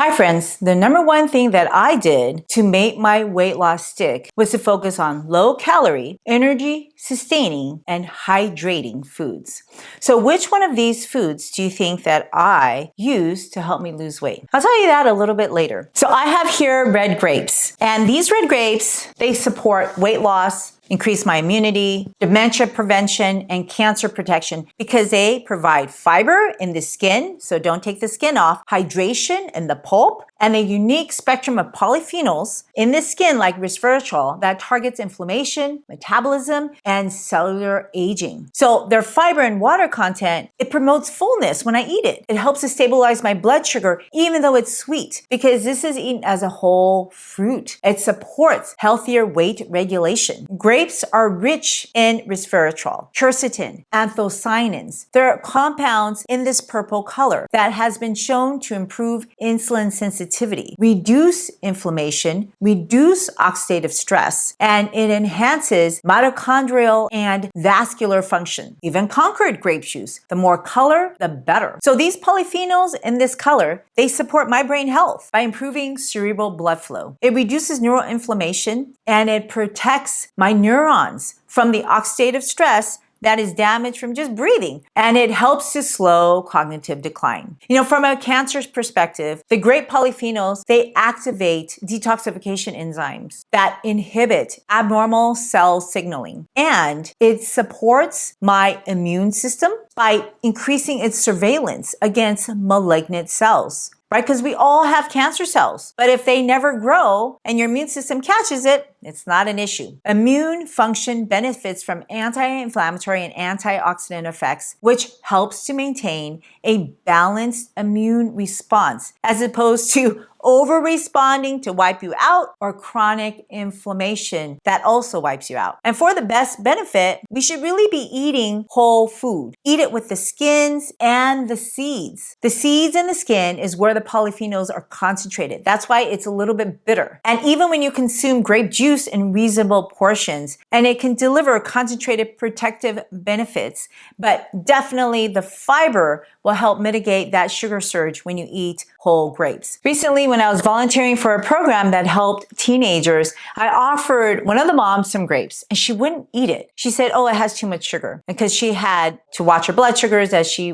Hi friends, the number one thing that I did to make my weight loss stick was to focus on low calorie, energy sustaining, and hydrating foods. So which one of these foods do you think that I use to help me lose weight? I'll tell you that a little bit later. So I have here red grapes, and these red grapes, they support weight loss, increase my immunity, dementia prevention, and cancer protection because they provide fiber in the skin, so don't take the skin off, hydration in the pulp, and a unique spectrum of polyphenols in the skin like resveratrol that targets inflammation, metabolism, and cellular aging. So their fiber and water content, it promotes fullness when I eat it. It helps to stabilize my blood sugar even though it's sweet because this is eaten as a whole fruit. It supports healthier weight regulation. Grapes are rich in resveratrol, quercetin, anthocyanins. There are compounds in this purple color that has been shown to improve insulin sensitivity, reduce inflammation, reduce oxidative stress, and it enhances mitochondrial and vascular function. Even Concord grape juice, the more color, the better. So these polyphenols in this color, they support my brain health by improving cerebral blood flow. It reduces neural inflammation and it protects my neurons from the oxidative stress that is damaged from just breathing, and it helps to slow cognitive decline. From a cancer's perspective, the grape polyphenols, they activate detoxification enzymes that inhibit abnormal cell signaling, and it supports my immune system by increasing its surveillance against malignant cells. Right? Because we all have cancer cells. But if they never grow and your immune system catches it, it's not an issue. Immune function benefits from anti-inflammatory and antioxidant effects, which helps to maintain a balanced immune response as opposed to over-responding to wipe you out or chronic inflammation that also wipes you out. And for the best benefit, we should really be eating whole food. Eat it with the skins and the seeds. The seeds and the skin is where the polyphenols are concentrated. That's why it's a little bit bitter. And even when you consume grape juice in reasonable portions, and it can deliver concentrated protective benefits, but definitely the fiber will help mitigate that sugar surge when you eat whole grapes. Recently, when I was volunteering for a program that helped teenagers, I offered one of the moms some grapes and she wouldn't eat it. She said, oh, it has too much sugar because she had to watch her blood sugars as she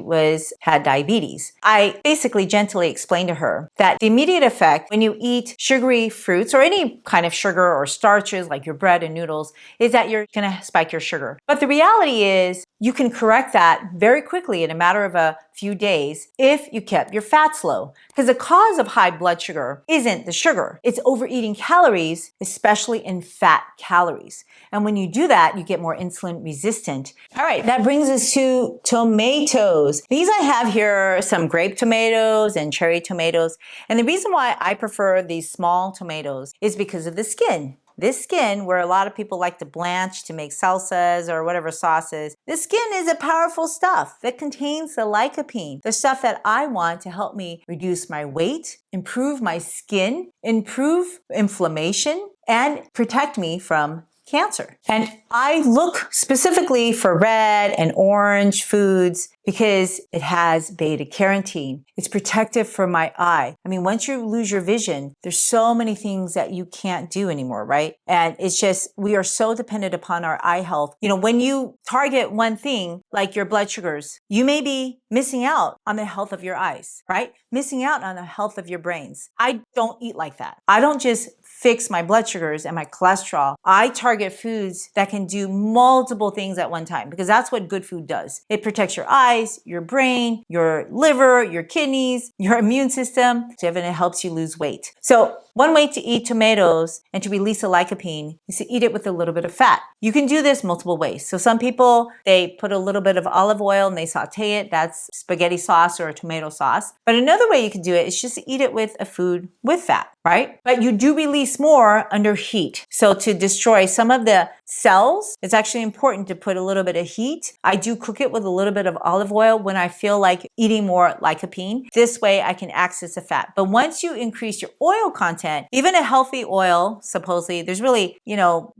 had diabetes. I basically gently explained to her that the immediate effect when you eat sugary fruits or any kind of sugar or starches like your bread and noodles is that you're going to spike your sugar. But the reality is you can correct that very quickly in a matter of a few days if you kept your fats low. Because the cause of high blood sugar isn't the sugar. It's overeating calories, especially in fat calories. And when you do that, you get more insulin resistant. All right, that brings us to tomatoes. These I have here are some grape tomatoes and cherry tomatoes. And the reason why I prefer these small tomatoes is because of the skin. This skin, where a lot of people like to blanch to make salsas or whatever sauces, this skin is a powerful stuff that contains the lycopene, the stuff that I want to help me reduce my weight, improve my skin, improve inflammation, and protect me from cancer. And I look specifically for red and orange foods because it has beta carotene. It's protective for my eye. I mean, once you lose your vision, there's so many things that you can't do anymore, right? And it's just, we are so dependent upon our eye health. When you target one thing, like your blood sugars, you may be missing out on the health of your eyes, right? Missing out on the health of your brains. I don't eat like that. I don't just fix my blood sugars and my cholesterol. I target foods that can do multiple things at one time because that's what good food does. It protects your eyes, your brain, your liver, your kidneys, your immune system, and it helps you lose weight. So one way to eat tomatoes and to release the lycopene is to eat it with a little bit of fat. You can do this multiple ways. So some people, they put a little bit of olive oil and they saute it. That's spaghetti sauce or a tomato sauce. But another way you can do it is just to eat it with a food with fat, right? But you do release more under heat. So to destroy some some of the cells, it's actually important to put a little bit of heat. I do cook it with a little bit of olive oil when I feel like eating more lycopene. This way I can access the fat. But once you increase your oil content, even a healthy oil, supposedly, there's really,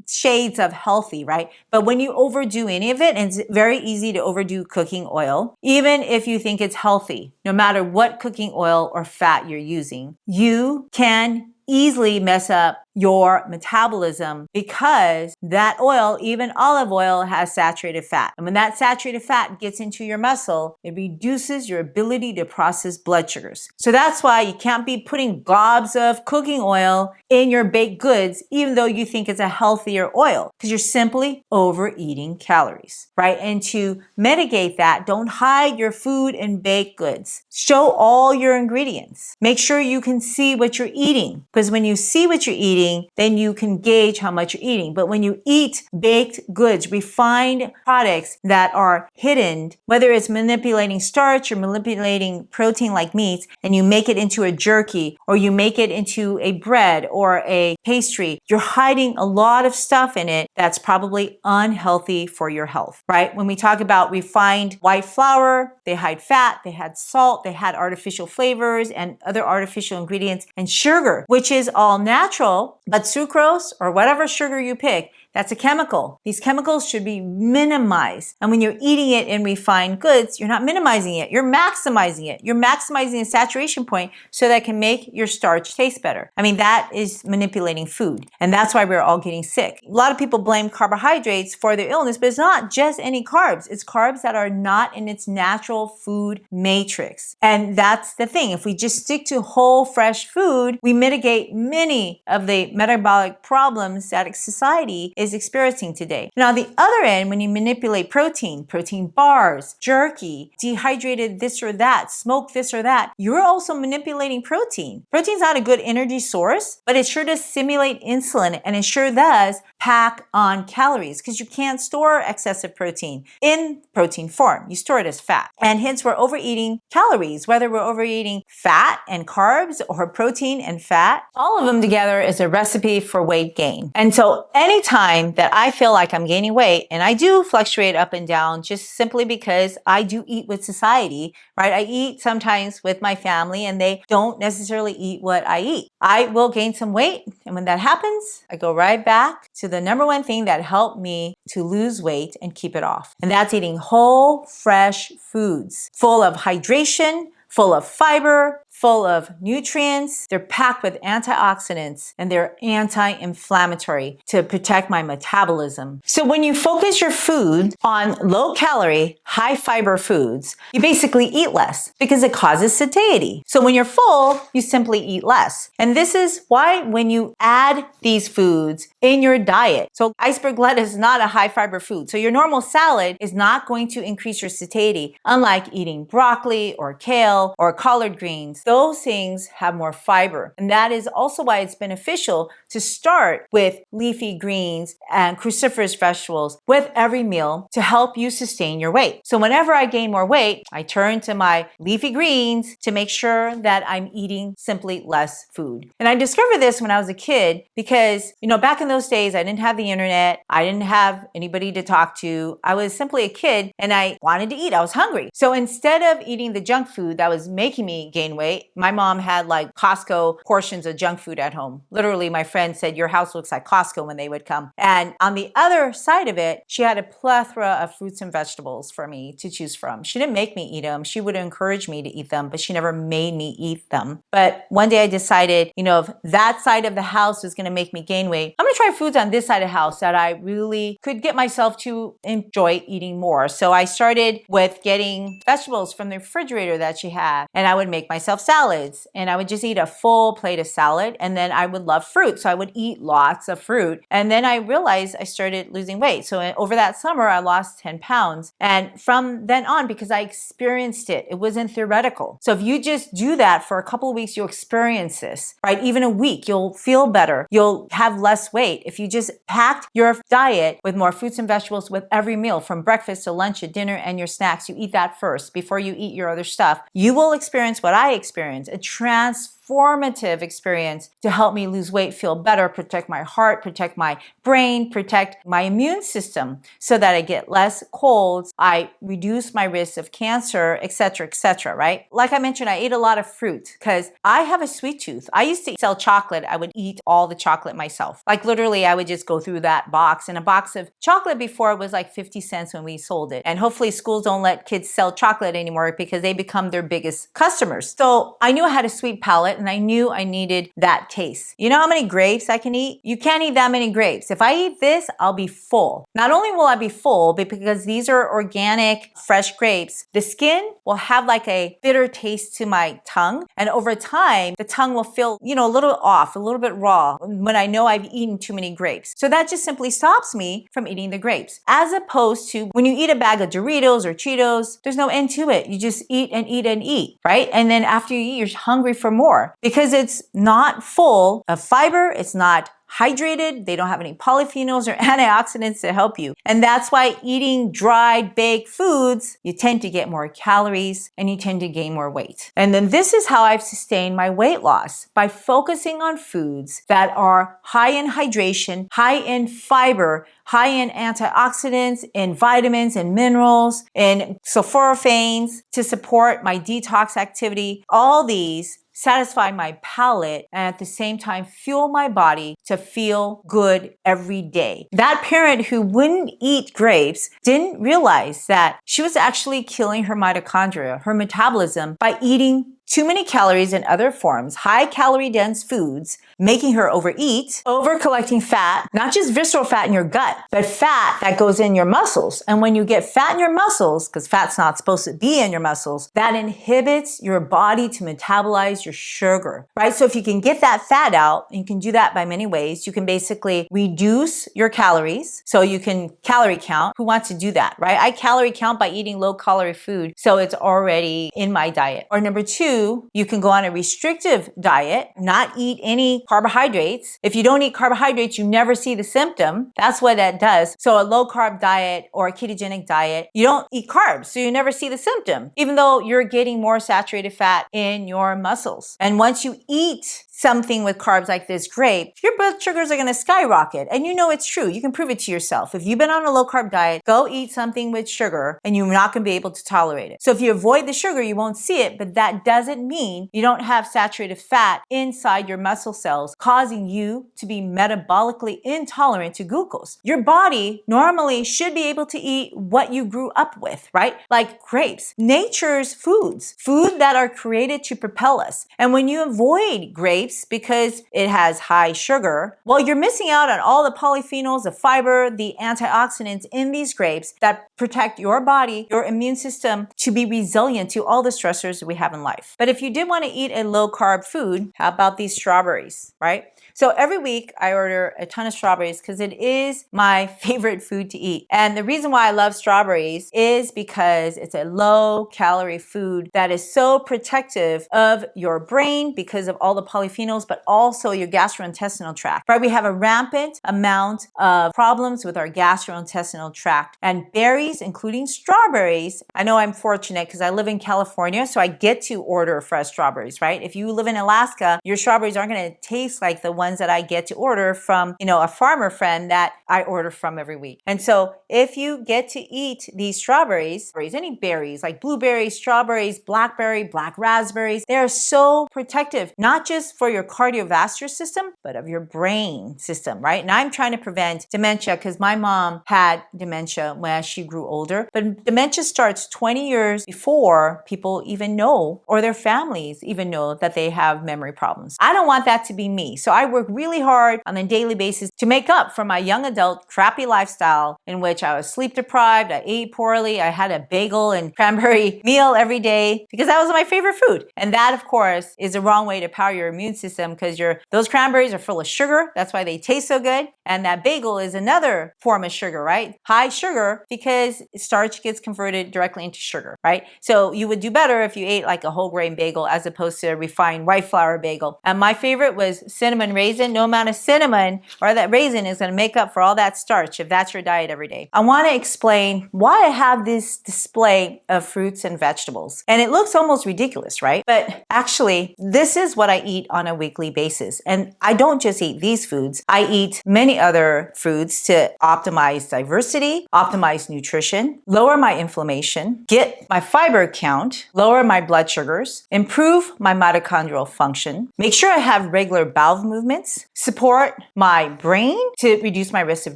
shades of healthy, right? But when you overdo any of it, and it's very easy to overdo cooking oil, even if you think it's healthy, no matter what cooking oil or fat you're using, you can easily mess up your metabolism because that oil, even olive oil, has saturated fat. And when that saturated fat gets into your muscle, it reduces your ability to process blood sugars. So that's why you can't be putting gobs of cooking oil in your baked goods, even though you think it's a healthier oil, because you're simply overeating calories, right? And to mitigate that, don't hide your food in baked goods. Show all your ingredients. Make sure you can see what you're eating, because when you see what you're eating, then you can gauge how much you're eating. But when you eat baked goods, refined products that are hidden, whether it's manipulating starch or manipulating protein like meats, and you make it into a jerky or you make it into a bread or a pastry, you're hiding a lot of stuff in it that's probably unhealthy for your health, right? When we talk about refined white flour, they hide fat, they had salt, they had artificial flavors and other artificial ingredients, and sugar, which is all natural. But sucrose or whatever sugar you pick, that's a chemical. These chemicals should be minimized. And when you're eating it in refined goods, you're not minimizing it. You're maximizing it. You're maximizing the saturation point so that it can make your starch taste better. I mean, that is manipulating food. And that's why we're all getting sick. A lot of people blame carbohydrates for their illness, but it's not just any carbs. It's carbs that are not in its natural food matrix. And that's the thing. If we just stick to whole, fresh food, we mitigate many of the metabolic problems that society is experiencing today. Now, on the other end, when you manipulate protein bars, jerky, dehydrated this or that, smoked this or that, you're also manipulating protein. Protein's not a good energy source, but it sure does stimulate insulin, and it sure does pack on calories, because you can't store excessive protein in protein form. You store it as fat. And hence we're overeating calories, whether we're overeating fat and carbs or protein and fat. All of them together is a recipe for weight gain. And so anytime that I feel like I'm gaining weight, and I do fluctuate up and down just simply because I do eat with society, right? I eat sometimes with my family and they don't necessarily eat what I eat. I will gain some weight. And when that happens, I go right back to the number one thing that helped me to lose weight and keep it off. And that's eating whole, fresh foods full of hydration, full of fiber, full of nutrients. They're packed with antioxidants and they're anti-inflammatory to protect my metabolism. So when you focus your food on low calorie, high fiber foods, you basically eat less because it causes satiety. So when you're full, you simply eat less. And this is why when you add these foods in your diet, so iceberg lettuce is not a high fiber food. So your normal salad is not going to increase your satiety, unlike eating broccoli or kale or collard greens. Those things have more fiber. And that is also why it's beneficial to start with leafy greens and cruciferous vegetables with every meal to help you sustain your weight. So whenever I gain more weight, I turn to my leafy greens to make sure that I'm eating simply less food. And I discovered this when I was a kid because, back in those days, I didn't have the internet. I didn't have anybody to talk to. I was simply a kid and I wanted to eat. I was hungry. So instead of eating the junk food that was making me gain weight, my mom had like Costco portions of junk food at home. Literally, my friend said, your house looks like Costco when they would come. And on the other side of it, she had a plethora of fruits and vegetables for me to choose from. She didn't make me eat them. She would encourage me to eat them, but she never made me eat them. But one day I decided, if that side of the house was going to make me gain weight, I'm going to try foods on this side of the house that I really could get myself to enjoy eating more. So I started with getting vegetables from the refrigerator that she had, and I would make myself salads, and I would just eat a full plate of salad, and then I would love fruit, so I would eat lots of fruit. And then I realized I started losing weight. So over that summer, I lost 10 pounds. And from then on, because I experienced it, it wasn't theoretical. So if you just do that for a couple of weeks, you'll experience this, right? Even a week, you'll feel better. You'll have less weight. If you just packed your diet with more fruits and vegetables with every meal, from breakfast to lunch to dinner and your snacks, you eat that first before you eat your other stuff, you will experience what I experienced, a transformation transformative experience to help me lose weight, feel better, protect my heart, protect my brain, protect my immune system so that I get less colds, I reduce my risk of cancer, etc., right? Like I mentioned, I ate a lot of fruit because I have a sweet tooth. I used to sell chocolate. I would eat all the chocolate myself. Like literally, I would just go through that box. And a box of chocolate before was like 50 cents when we sold it. And hopefully schools don't let kids sell chocolate anymore because they become their biggest customers. So I knew I had a sweet palate and I knew I needed that taste. You know how many grapes I can eat? You can't eat that many grapes. If I eat this, I'll be full. Not only will I be full, but because these are organic, fresh grapes, the skin will have like a bitter taste to my tongue. And over time, the tongue will feel, a little off, a little bit raw when I know I've eaten too many grapes. So that just simply stops me from eating the grapes. As opposed to when you eat a bag of Doritos or Cheetos, there's no end to it. You just eat and eat and eat, right? And then after you eat, you're hungry for more because it's not full of fiber. It's not hydrated. They don't have any polyphenols or antioxidants to help you. And that's why eating dried, baked foods, you tend to get more calories and you tend to gain more weight. And then this is how I've sustained my weight loss, by focusing on foods that are high in hydration, high in fiber, high in antioxidants, in vitamins and minerals, in sulforaphanes to support my detox activity. All these satisfy my palate and at the same time fuel my body to feel good every day. That parent who wouldn't eat grapes didn't realize that she was actually killing her mitochondria, her metabolism, by eating too many calories in other forms, high calorie dense foods, making her overeat, over collecting fat, not just visceral fat in your gut, but fat that goes in your muscles. And when you get fat in your muscles, because fat's not supposed to be in your muscles, that inhibits your body to metabolize your sugar, right? So if you can get that fat out, and you can do that by many ways, you can basically reduce your calories. So you can calorie count. Who wants to do that, right? I calorie count by eating low calorie food. So it's already in my diet. Or number two, you can go on a restrictive diet, not eat any carbohydrates. If you don't eat carbohydrates, you never see the symptom. That's what that does. So a low carb diet or a ketogenic diet, you don't eat carbs, so you never see the symptom, even though you're getting more saturated fat in your muscles. And once you eat something with carbs like this grape, your blood sugars are going to skyrocket. And you know it's true. You can prove it to yourself. If you've been on a low carb diet, go eat something with sugar and you're not going to be able to tolerate it. So if you avoid the sugar, you won't see it, but that doesn't mean you don't have saturated fat inside your muscle cells, causing you to be metabolically intolerant to glucose. Your body normally should be able to eat what you grew up with, right? Like grapes, nature's foods, food that are created to propel us. And when you avoid grapes, because it has high sugar, well, you're missing out on all the polyphenols, the fiber, the antioxidants in these grapes that protect your body, your immune system to be resilient to all the stressors we have in life. But if you did want to eat a low carb food, how about these strawberries, right? So every week I order a ton of strawberries because it is my favorite food to eat. And the reason why I love strawberries is because it's a low calorie food that is so protective of your brain because of all the polyphenols, but also your gastrointestinal tract, right? We have a rampant amount of problems with our gastrointestinal tract, and berries, including strawberries. I know I'm fortunate because I live in California, so I get to order fresh strawberries, right? If you live in Alaska, your strawberries aren't going to taste like the ones that I get to order from, a farmer friend that I order from every week. And so if you get to eat these strawberries, any berries like blueberries, strawberries, blackberry, black raspberries, they are so protective, not just for your cardiovascular system, but of your brain system, right? And I'm trying to prevent dementia because my mom had dementia when she grew older, but dementia starts 20 years before people even know, or their families even know, that they have memory problems. I don't want that to be me. So I work really hard on a daily basis to make up for my young adult crappy lifestyle in which I was sleep deprived, I ate poorly, I had a bagel and cranberry meal every day because that was my favorite food. And that, of course, is the wrong way to power your immune system because those cranberries are full of sugar. That's why they taste so good. And that bagel is another form of sugar, right? High sugar because starch gets converted directly into sugar, right? So you would do better if you ate like a whole grain grain bagel as opposed to a refined white flour bagel. And my favorite was cinnamon raisin. No amount of cinnamon or that raisin is going to make up for all that starch if that's your diet every day. I want to explain why I have this display of fruits and vegetables. And it looks almost ridiculous, right? But actually, this is what I eat on a weekly basis. And I don't just eat these foods. I eat many other foods to optimize diversity, optimize nutrition, lower my inflammation, get my fiber count, lower my blood sugars, improve my mitochondrial function, make sure I have regular bowel movements, support my brain to reduce my risk of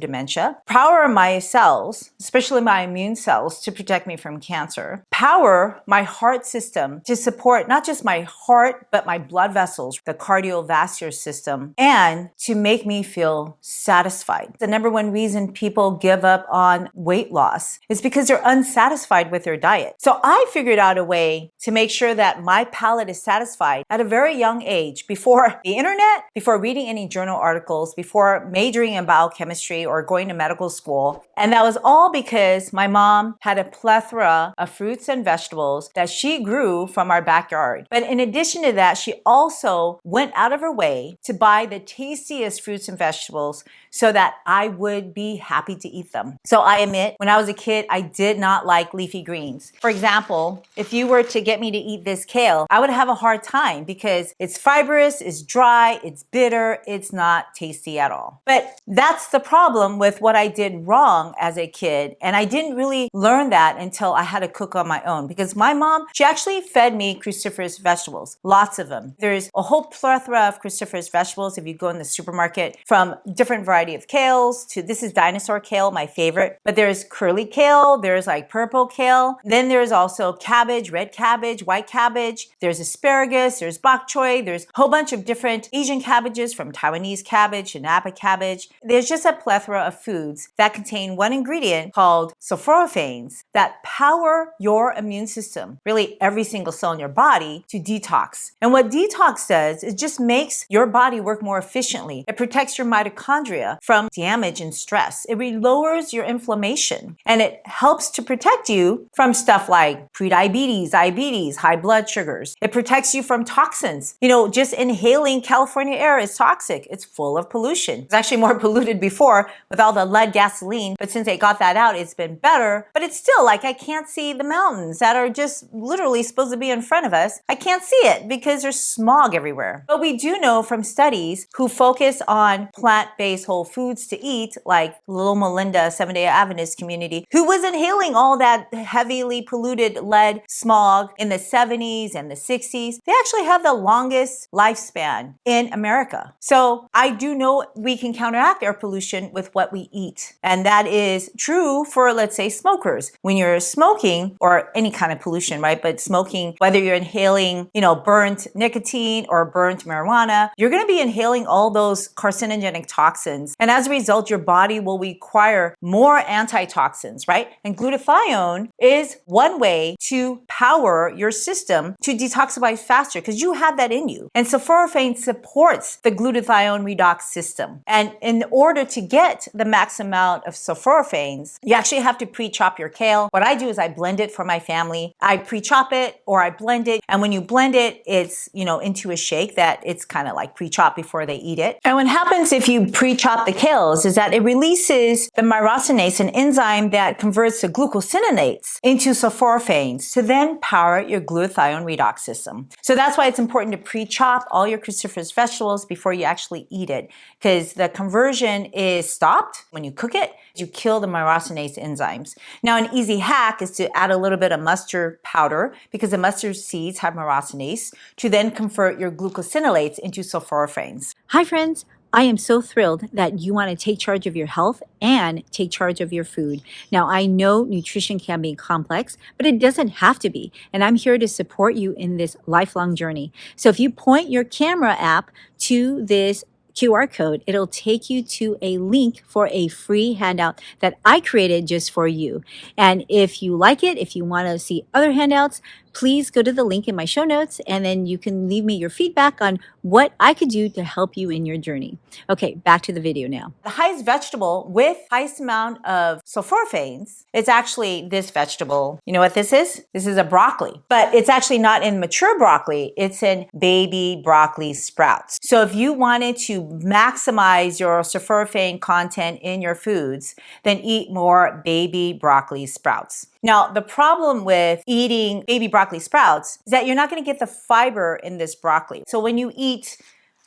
dementia, power my cells, especially my immune cells, to protect me from cancer, power my heart system to support not just my heart, but my blood vessels, the cardiovascular system, and to make me feel satisfied. The number one reason people give up on weight loss is because they're unsatisfied with their diet. So I figured out a way to make sure that my palate is satisfied at a very young age, before the internet, before reading any journal articles, before majoring in biochemistry or going to medical school. And that was all because my mom had a plethora of fruits and vegetables that she grew from our backyard. But in addition to that, she also went out of her way to buy the tastiest fruits and vegetables so that I would be happy to eat them. So I admit, when I was a kid, I did not like leafy greens. For example, if you were to get me to eat this kale, I would have a hard time because it's fibrous, it's dry, it's bitter, it's not tasty at all. But that's the problem with what I did wrong as a kid. And I didn't really learn that until I had to cook on my own, because my mom, she actually fed me cruciferous vegetables, lots of them. There's a whole plethora of cruciferous vegetables if you go in the supermarket, from different varieties of kales to, this is dinosaur kale, my favorite, but there's curly kale, there's like purple kale. Then there's also cabbage, red cabbage, white cabbage. There's asparagus, there's bok choy, there's a whole bunch of different Asian cabbages, from Taiwanese cabbage to Napa cabbage. There's just a plethora of foods that contain one ingredient called sulforaphanes that power your immune system, really every single cell in your body, to detox. And what detox does is just makes your body work more efficiently. It protects your mitochondria from damage and stress. It lowers your inflammation, and it helps to protect you from stuff like prediabetes, diabetes, high blood sugars. It protects you from toxins. You know, just inhaling California air is toxic. It's full of pollution. It's actually more polluted before with all the lead gasoline, but since they got that out, it's been better. But it's still like, I can't see the mountains that are just literally supposed to be in front of us. I can't see it because there's smog everywhere. But we do know from studies who focus on plant-based whole foods to eat, like Loma Linda, Seventh-day Adventist community, who was inhaling all that heavily polluted lead smog in the 70s and the 60s. They actually have the longest lifespan in America. So I do know we can counteract air pollution with what we eat. And that is true for, let's say, smokers. When you're smoking, or any kind of pollution, right? But smoking, whether you're inhaling, burnt nicotine or burnt marijuana, you're going to be inhaling all those carcinogenic toxins. And as a result, your body will require more antitoxins, right? And glutathione is one way to power your system to detoxify faster, because you have that in you. And sulforaphane supports the glutathione redox system. And in order to get the max amount of sulforaphanes, you actually have to pre-chop your kale. What I do is I blend it for my family. I pre-chop it or I blend it. And when you blend it, it's, into a shake that it's kind of like pre-chopped before they eat it. And what happens if you pre-chop the kales is that it releases the myrosinase, an enzyme that converts the glucosinoates into sulforaphanes to then power your glutathione redox system. So that's why it's important to pre-chop all your cruciferous vegetables before you actually eat it, because the conversion is stopped when you cook it. You kill the myrosinase enzymes. Now, an easy hack is to add a little bit of mustard powder, because the mustard seeds have myrosinase, to then convert your glucosinolates into sulforaphanes. Hi, friends. I am so thrilled that you want to take charge of your health and take charge of your food. Now, I know nutrition can be complex, but it doesn't have to be. And I'm here to support you in this lifelong journey. So if you point your camera app to this QR code, it'll take you to a link for a free handout that I created just for you. And if you like it, if you want to see other handouts, please go to the link in my show notes, and then you can leave me your feedback on what I could do to help you in your journey. Okay, back to the video now. The highest vegetable with highest amount of sulforaphanes, it's actually this vegetable. You know what this is? This is a broccoli, but it's actually not in mature broccoli. It's in baby broccoli sprouts. So if you wanted to maximize your sulforaphane content in your foods, then eat more baby broccoli sprouts. Now, the problem with eating baby broccoli sprouts is that you're not going to get the fiber in this broccoli. So when you eat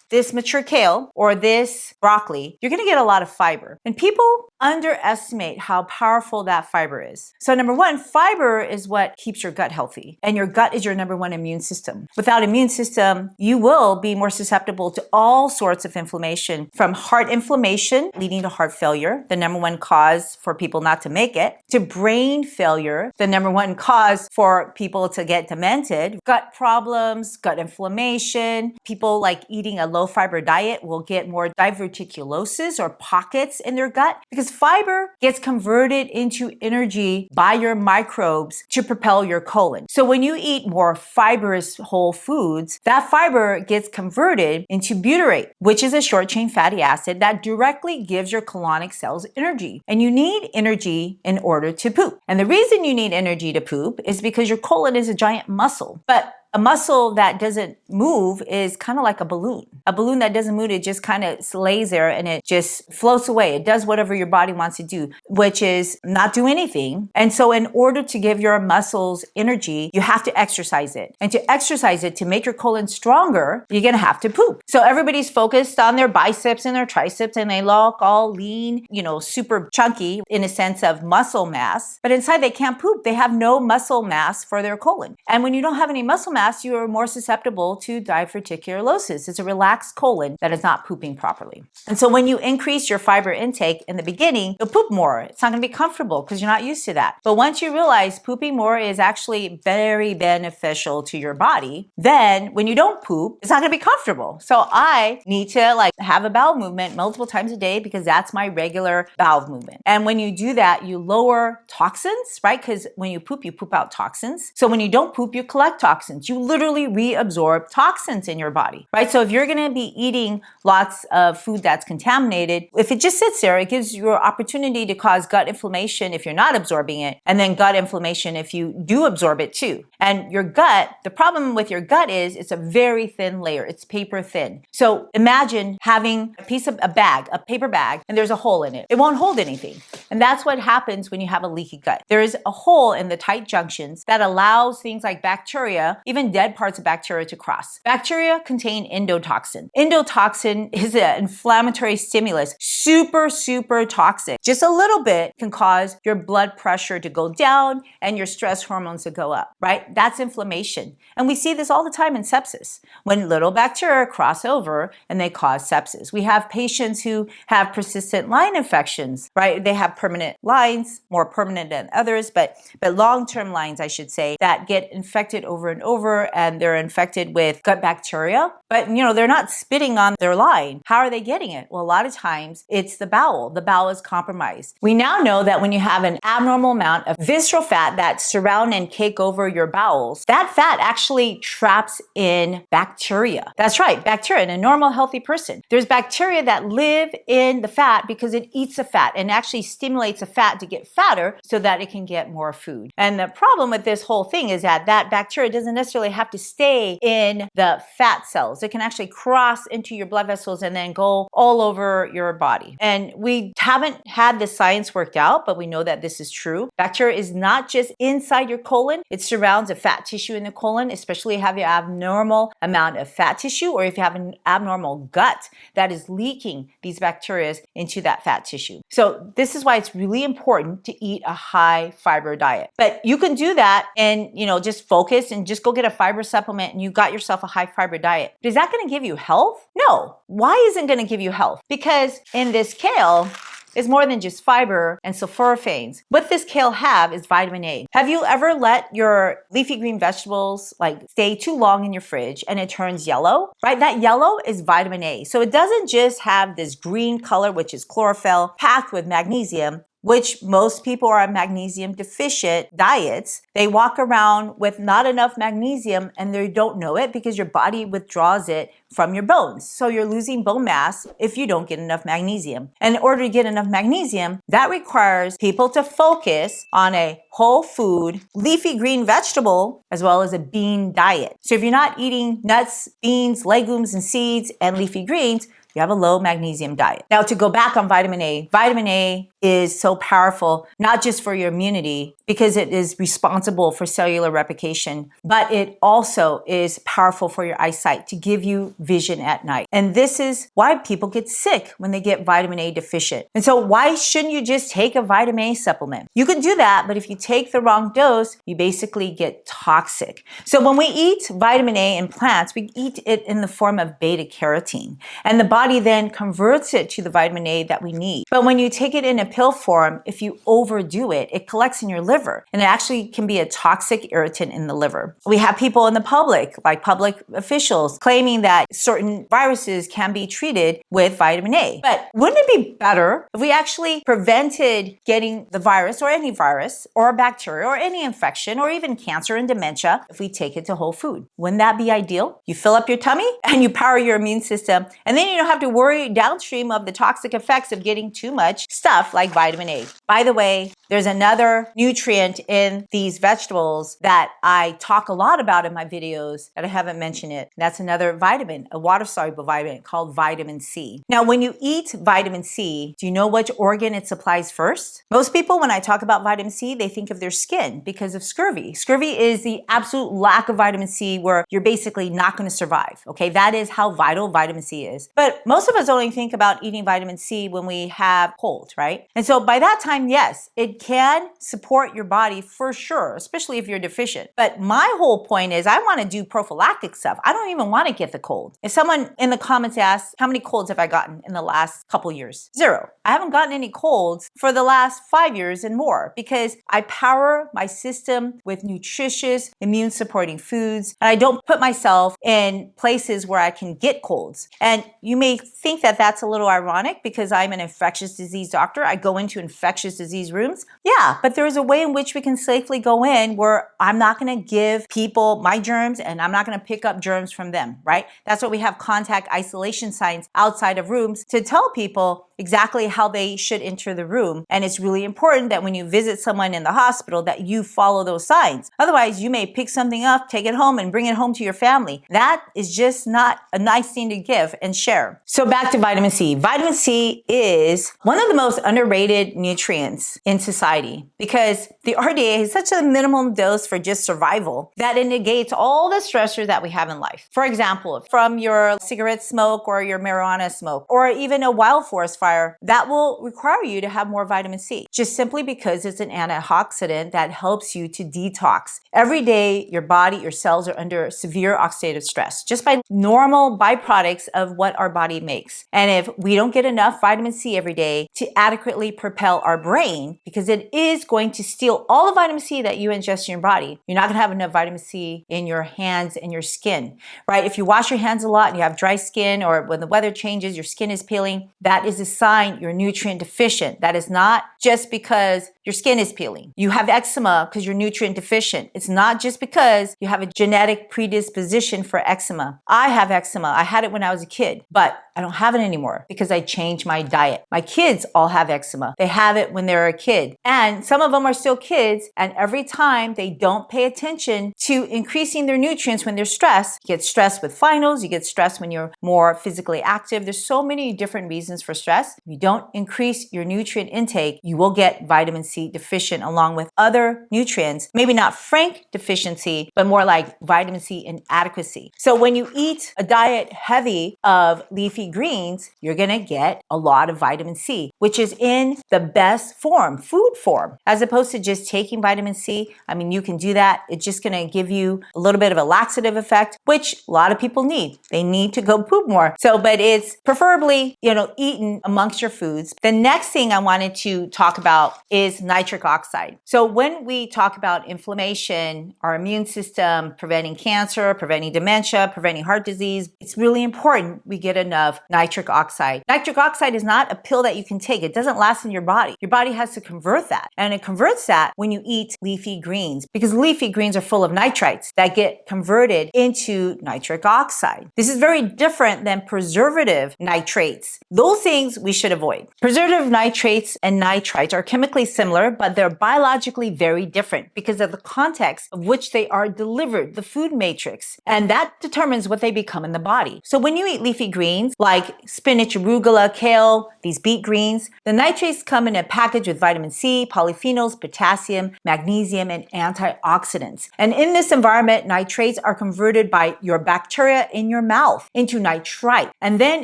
this mature kale or this broccoli, you're going to get a lot of fiber. And people underestimate how powerful that fiber is. So number one, fiber is what keeps your gut healthy. And your gut is your number one immune system. Without immune system, you will be more susceptible to all sorts of inflammation, from heart inflammation leading to heart failure, the number one cause for people not to make it, to brain failure, the number one cause for people to get demented, gut problems, gut inflammation. People like eating a low fiber diet will get more diverticulosis or pockets in their gut because fiber gets converted into energy by your microbes to propel your colon. So when you eat more fibrous whole foods, that fiber gets converted into butyrate, which is a short chain fatty acid that directly gives your colonic cells energy. And you need energy in order to poop. And the reason you need energy to poop is because your colon is a giant muscle. But a muscle that doesn't move is kind of like a balloon. A balloon that doesn't move, it just kind of lays there and it just floats away. It does whatever your body wants to do, which is not do anything. And so in order to give your muscles energy, you have to exercise it. And to exercise it, to make your colon stronger, you're going to have to poop. So everybody's focused on their biceps and their triceps and they look all lean, super chunky in a sense of muscle mass. But inside they can't poop. They have no muscle mass for their colon. And when you don't have any muscle mass, you are more susceptible to diverticulosis. It's a relaxed colon that is not pooping properly. And so when you increase your fiber intake in the beginning, you'll poop more. It's not going to be comfortable because you're not used to that. But once you realize pooping more is actually very beneficial to your body, then when you don't poop, it's not going to be comfortable. So I need to have a bowel movement multiple times a day because that's my regular bowel movement. And when you do that, you lower toxins, right? Because when you poop out toxins. So when you don't poop, you collect toxins. You literally reabsorb toxins in your body, right? So if you're going to be eating lots of food that's contaminated, if it just sits there, it gives you an opportunity to cause gut inflammation if you're not absorbing it, and then gut inflammation if you do absorb it too. And your gut, the problem with your gut is it's a very thin layer. It's paper thin. So imagine having a paper bag, and there's a hole in it. It won't hold anything. And that's what happens when you have a leaky gut. There is a hole in the tight junctions that allows things like bacteria, even dead parts of bacteria, to cross. Bacteria contain endotoxin. Endotoxin is an inflammatory stimulus, super toxic. Just a little bit can cause your blood pressure to go down and your stress hormones to go up, right? That's inflammation. And we see this all the time in sepsis, when little bacteria cross over and they cause sepsis. We have patients who have persistent line infections, right? They have permanent lines, more permanent than others, but long-term lines, I should say, that get infected over and over, and they're infected with gut bacteria, but they're not spitting on their line. How are they getting it? Well, a lot of times it's the bowel. The bowel is compromised. We now know that when you have an abnormal amount of visceral fat that surround and cake over your bowels, that fat actually traps in bacteria. That's right, bacteria in a normal, healthy person. There's bacteria that live in the fat because it eats the fat and actually stimulates the fat to get fatter so that it can get more food. And the problem with this whole thing is that bacteria doesn't necessarily have to stay in the fat cells. It can actually cross into your blood vessels and then go all over your body. And we haven't had the science worked out, but we know that this is true. Bacteria is not just inside your colon. It surrounds the fat tissue in the colon, especially if you have an abnormal amount of fat tissue or if you have an abnormal gut that is leaking these bacteria into that fat tissue. So this is why it's really important to eat a high fiber diet. But you can do that and, just focus and just go get a fiber supplement and you got yourself a high fiber diet. But is that going to give you health? No. Why isn't it going to give you health? Because in this kale, is more than just fiber and sulforaphanes. What this kale have is vitamin A. Have you ever let your leafy green vegetables stay too long in your fridge and it turns yellow, right? That yellow is vitamin A. So it doesn't just have this green color, which is chlorophyll, packed with magnesium, which most people are on magnesium deficient diets. They walk around with not enough magnesium and they don't know it because your body withdraws it from your bones. So you're losing bone mass if you don't get enough magnesium. And in order to get enough magnesium, that requires people to focus on a whole food, leafy green vegetable, as well as a bean diet. So if you're not eating nuts, beans, legumes, and seeds and leafy greens, you have a low magnesium diet. Now, to go back on vitamin A is so powerful, not just for your immunity, because it is responsible for cellular replication, but it also is powerful for your eyesight to give you vision at night. And this is why people get sick when they get vitamin A deficient. And so why shouldn't you just take a vitamin A supplement? You can do that, but if you take the wrong dose, you basically get toxic. So when we eat vitamin A in plants, we eat it in the form of beta carotene. And the body then converts it to the vitamin A that we need. But when you take it in a pill form, if you overdo it, it collects in your liver and it actually can be a toxic irritant in the liver. We have people in the public, like public officials, claiming that certain viruses can be treated with vitamin A. But wouldn't it be better if we actually prevented getting the virus or any virus or bacteria or any infection or even cancer and dementia if we take it to whole food? Wouldn't that be ideal? You fill up your tummy and you power your immune system, and then you don't have to worry downstream of the toxic effects of getting too much stuff like vitamin A. By the way, there's another nutrient in these vegetables that I talk a lot about in my videos that I haven't mentioned it. That's another vitamin, a water-soluble vitamin called vitamin C. Now, when you eat vitamin C, do you know which organ it supplies first? Most people, when I talk about vitamin C, they think of their skin because of scurvy. Scurvy is the absolute lack of vitamin C where you're basically not going to survive. Okay, that is how vital vitamin C is. But most of us only think about eating vitamin C when we have cold, right? And so by that time, yes, it can support your body for sure, especially if you're deficient. But my whole point is I want to do prophylactic stuff. I don't even want to get the cold. If someone in the comments asks, how many colds have I gotten in the last couple years? 0. I haven't gotten any colds for the last 5 years and more because I power my system with nutritious, immune supporting foods. And I don't put myself in places where I can get colds. And you may think that that's a little ironic because I'm an infectious disease doctor. I go into infectious disease rooms. Yeah, but there is a way in which we can safely go in where I'm not going to give people my germs and I'm not going to pick up germs from them, right? That's why we have contact isolation signs outside of rooms to tell people exactly how they should enter the room. And it's really important that when you visit someone in the hospital that you follow those signs. Otherwise, you may pick something up, take it home, and bring it home to your family. That is just not a nice thing to give and share. So back to vitamin C. Vitamin C is one of the most underrated nutrients in society because the RDA is such a minimum dose for just survival that it negates all the stressors that we have in life. For example, from your cigarette smoke or your marijuana smoke or even a wild forest fire, that will require you to have more vitamin C, just simply because it's an antioxidant that helps you to detox. Every day, your body, your cells are under severe oxidative stress, just by normal byproducts of what our body makes. And if we don't get enough vitamin C every day to adequately propel our brain, because it is going to steal all the vitamin C that you ingest in your body, you're not going to have enough vitamin C in your hands and your skin, right? If you wash your hands a lot and you have dry skin, or when the weather changes, your skin is peeling, that is a sign you're nutrient deficient. That is not just because your skin is peeling. You have eczema because you're nutrient deficient. It's not just because you have a genetic predisposition for eczema. I have eczema. I had it when I was a kid, but I don't have it anymore because I changed my diet. My kids all have eczema. They have it when they're a kid. And some of them are still kids. And every time they don't pay attention to increasing their nutrients when they're stressed, you get stressed with finals, you get stressed when you're more physically active. There's so many different reasons for stress. If you don't increase your nutrient intake, you will get vitamin C deficient along with other nutrients, maybe not frank deficiency, but more like vitamin C inadequacy. So when you eat a diet heavy of leafy greens, you're going to get a lot of vitamin C, which is in the best form, food form, as opposed to just taking vitamin C. I mean, you can do that. It's just going to give you a little bit of a laxative effect, which a lot of people need. They need to go poop more. So, but it's preferably, eaten amongst your foods. The next thing I wanted to talk about is nitric oxide. So when we talk about inflammation, our immune system, preventing cancer, preventing dementia, preventing heart disease, it's really important we get enough nitric oxide. Nitric oxide is not a pill that you can take. It doesn't last in your body. Your body has to convert that. And it converts that that when you eat leafy greens, because leafy greens are full of nitrites that get converted into nitric oxide. This is very different than preservative nitrates. Those things we should avoid. Preservative nitrates and nitrites are chemically similar, but they're biologically very different because of the context of which they are delivered, the food matrix, and that determines what they become in the body. So when you eat leafy greens like spinach, arugula, kale, these beet greens, the nitrates come in a package with vitamin C, polyphenols, potassium, magnesium, and antioxidants. And in this environment, nitrates are converted by your bacteria in your mouth into nitrite and then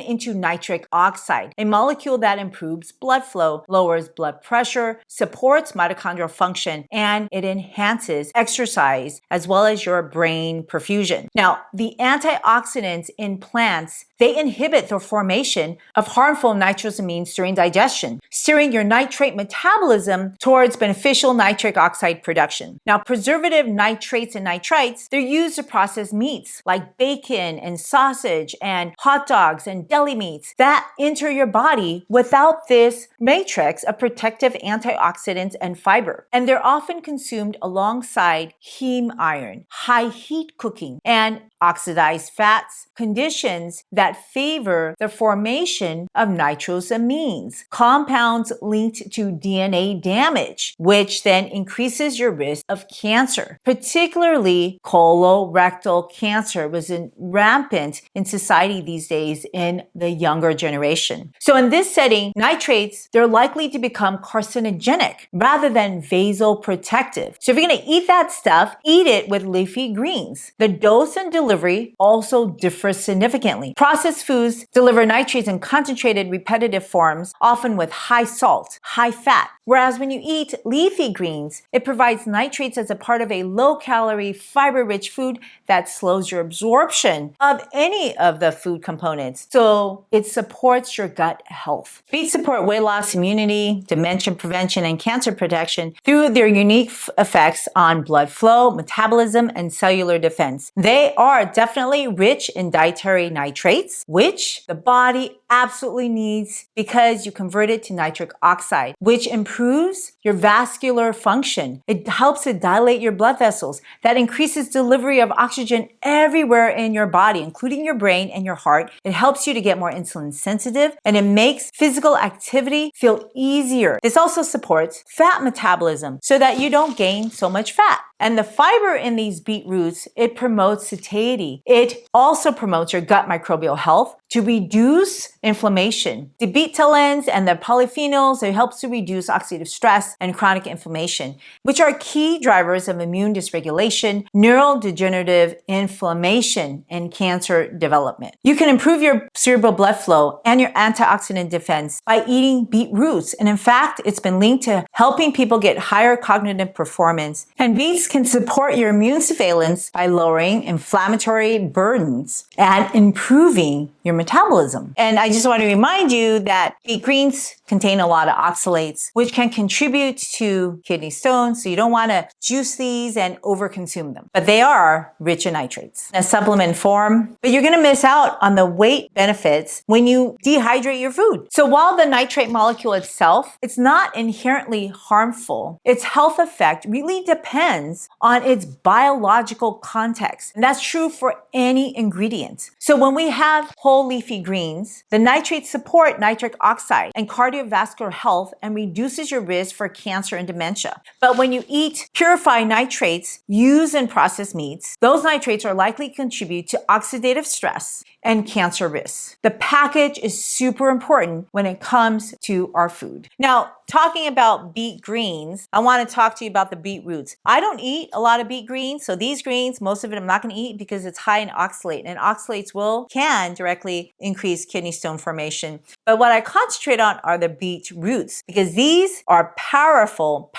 into nitric oxide, a molecule that improves blood flow, lowers blood pressure, supports mitochondrial function, and it enhances exercise as well as your brain perfusion. Now, the antioxidants in plants, they inhibit the formation of harmful nitrosamines during digestion, steering your nitrate metabolism towards beneficial nitric oxide production. Now, preservative nitrates and nitrites, they're used to process meats like bacon and sausage and hot dogs and deli meats that enter your body without this matrix of protective antioxidants and fiber. And they're often consumed alongside heme iron, high heat cooking, and oxidized fats, conditions that favor the formation of nitrosamines, compounds linked to DNA damage, which then increases your risk of cancer. Particularly colorectal cancer was rampant in society these days in the younger generation. So in this setting, nitrates, they're likely to become carcinogenic rather than vasoprotective. So if you're going to eat that stuff, eat it with leafy greens. The dose and delivery also differs significantly. Processed foods deliver nitrates in concentrated, repetitive forms, often with high salt, high fat. Whereas when you eat leafy greens, it provides nitrates as a part of a low-calorie, fiber-rich food that slows your absorption of any of the food components. So it supports your gut health. Beets support weight loss, immunity, dementia prevention, and cancer protection through their unique effects on blood flow, metabolism, and cellular defense. They are definitely rich in dietary nitrates, which the body absolutely needs because you convert it to nitric oxide, which improves your vascular function. It helps to dilate your blood vessels. That increases delivery of oxygen everywhere in your body, including your brain and your heart. It helps you to get more insulin sensitive, and it makes physical activity feel easier. This also supports fat metabolism so that you don't gain so much fat. And the fiber in these beet roots, it promotes satiety. It also promotes your gut microbial health to reduce inflammation. The betalains and the polyphenols, it helps to reduce oxidative stress and chronic inflammation, which are key drivers of immune dysregulation, neurodegenerative inflammation, and cancer development. You can improve your cerebral blood flow and your antioxidant defense by eating beet roots. And in fact, it's been linked to helping people get higher cognitive performance. And beets can support your immune surveillance by lowering inflammatory burdens and improving your metabolism. And I just want to remind you that beet greens contain a lot of oxalates, which can contribute to kidney stones. So you don't want to juice these and overconsume them. But they are rich in nitrates in a supplement form. But you're going to miss out on the weight benefits when you dehydrate your food. So while the nitrate molecule itself, it's not inherently harmful, its health effect really depends on its biological context. And that's true for any ingredient. So when we have whole leafy greens, the nitrates support nitric oxide and cardiovascular health and reduces your risk for cancer and dementia. But when you eat purified nitrates used in processed meats, those nitrates are likely to contribute to oxidative stress and cancer risks. The package is super important when it comes to our food. Now, talking about beet greens, I want to talk to you about the beet roots. I don't eat a lot of beet greens, so these greens, most of it I'm not going to eat because it's high in oxalate, and oxalates can directly increase kidney stone formation. But what I concentrate on are the beet roots because these are powerful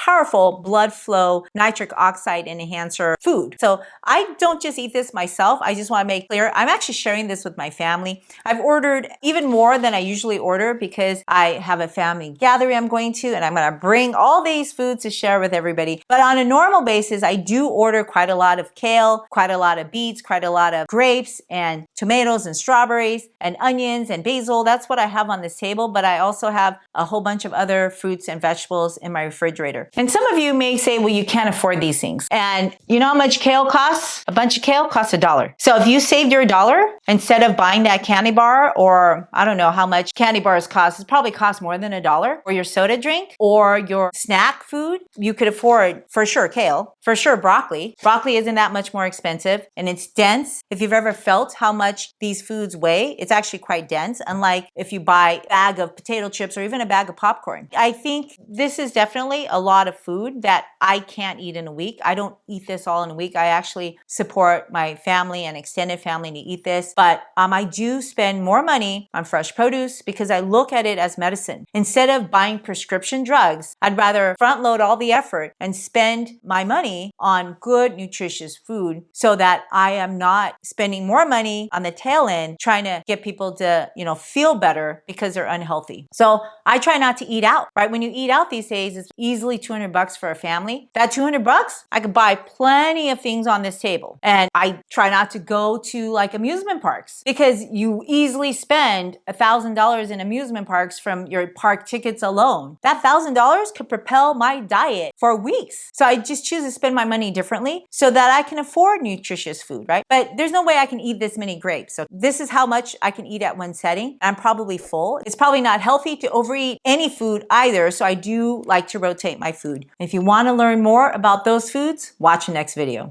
blood flow nitric oxide enhancer food. So I don't just eat this myself. I just want to make clear, I'm actually sharing this with my family. I've ordered even more than I usually order because I have a family gathering I'm going to, and I'm going to bring all these foods to share with everybody. But on a normal basis, I do order quite a lot of kale, quite a lot of beets, quite a lot of grapes and tomatoes and strawberries and onions and basil. That's what I have on on this table, but I also have a whole bunch of other fruits and vegetables in my refrigerator. And some of you may say, well, you can't afford these things. And you know how much kale costs? A bunch of kale costs $1. So if you saved your $1, instead of buying that candy bar, or I don't know how much candy bars cost, it probably costs more than $1, or your soda drink, or your snack food, you could afford for sure kale, for sure broccoli. Broccoli isn't that much more expensive, and it's dense. If you've ever felt how much these foods weigh, it's actually quite dense, unlike if you buy a bag of potato chips or even a bag of popcorn. I think this is definitely a lot of food that I can't eat in a week. I don't eat this all in a week. I actually support my family and extended family to eat this, but I do spend more money on fresh produce because I look at it as medicine. Instead of buying prescription drugs, I'd rather front load all the effort and spend my money on good, nutritious food so that I am not spending more money on the tail end trying to get people to, feel better because they're unhealthy. So I try not to eat out, right? When you eat out these days, it's easily $200 for a family. That $200, I could buy plenty of things on this table. And I try not to go to like amusement parks because you easily spend $1,000 in amusement parks from your park tickets alone. That $1,000 could propel my diet for weeks. So I just choose to spend my money differently so that I can afford nutritious food, right? But there's no way I can eat this many grapes. So this is how much I can eat at one setting. I'm probably full. It's probably not healthy to overeat any food either. So I do like to rotate my food. If you want to learn more about those foods, watch the next video.